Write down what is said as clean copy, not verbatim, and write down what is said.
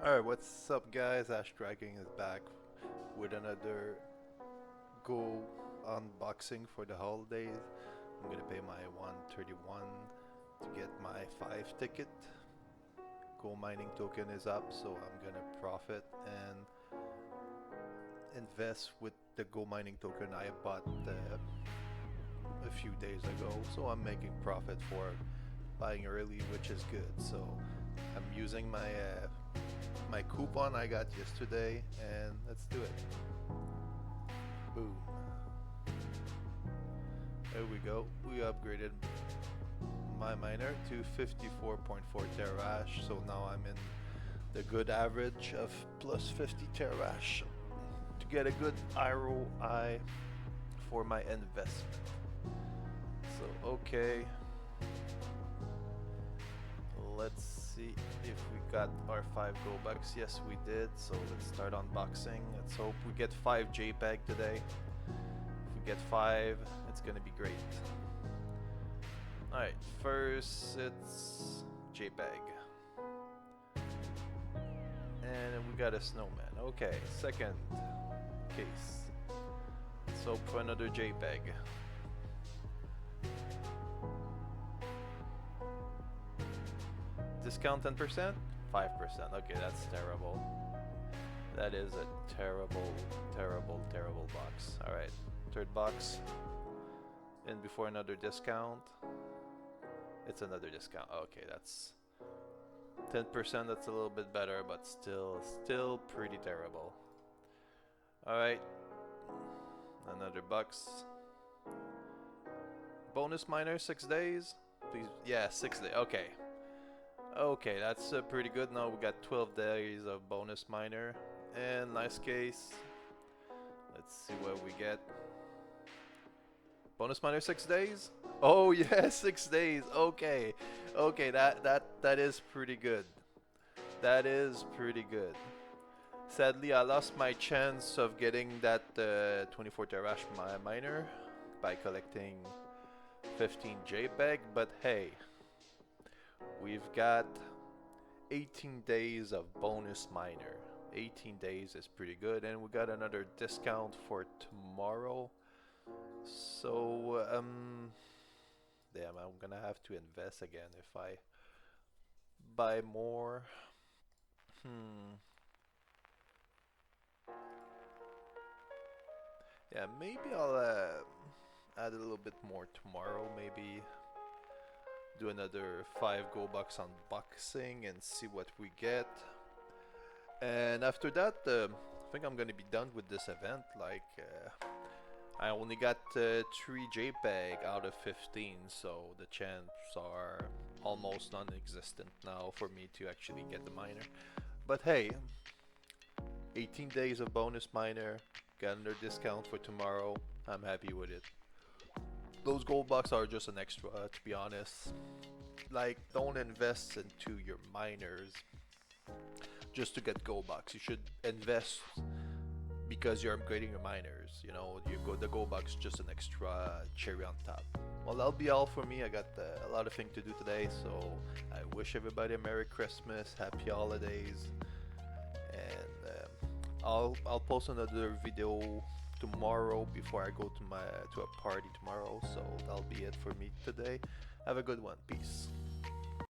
Alright, what's up guys? Ash Dragging is back with another Go unboxing for the holidays. I'm gonna pay my 131 to get my 5 ticket. Go mining token is up, so I'm gonna profit and invest with the Go mining token I bought a few days ago. So I'm making profit for buying early, which is good. So I'm using my coupon I got yesterday, and let's do it. Boom. There we go. We upgraded my miner to 54.4 terahash, so now I'm in the good average of plus 50 terahash to get a good ROI for my investment. So okay, let's see if we got our 5 Gobox. Yes, we did. So let's start unboxing. Let's hope we get 5 JPEG today. If we get 5, it's gonna be great. Alright, first it's JPEG. And we got a snowman. Okay, second case. Let's hope for another JPEG. Discount 10%? 5%. Okay, that's terrible. That is a terrible, terrible, terrible box. Alright, third box. And before another discount. It's another discount. Okay, that's 10%. That's a little bit better, but still pretty terrible. Alright, another box. Bonus miner, 6 days. Please, yeah, 6 days. Okay. Okay, that's pretty good. Now we got 12 days of bonus miner. And nice case. Let's see what we get. Bonus miner 6 days? Oh yeah, 6 days. Okay. Okay, that is pretty good. That is pretty good. Sadly, I lost my chance of getting that 24 terahash miner by collecting 15 JPEG, but hey, we've got 18 days of bonus miner. 18 days is pretty good, and we got another discount for tomorrow. So, damn, I'm gonna have to invest again if I buy more. Hmm. Yeah, maybe I'll add a little bit more tomorrow. Maybe do another 5 Gobox unboxing and see what we get. And after that, I think I'm gonna be done with this event. Like, I only got 3 JPEG out of 15, so the chances are almost non-existent now for me to actually get the miner. But hey, 18 days of bonus miner, got another discount for tomorrow. I'm happy with it. Those gold bucks are just an extra, to be honest. Like, don't invest into your miners just to get gold bucks. You should invest because you're upgrading your miners. You know, the gold bucks just an extra cherry on top. Well, that'll be all for me. I got a lot of things to do today, so I wish everybody a Merry Christmas, Happy Holidays, and I'll post another video tomorrow before I go to a party tomorrow. So that'll be it for me today. Have a good one. Peace.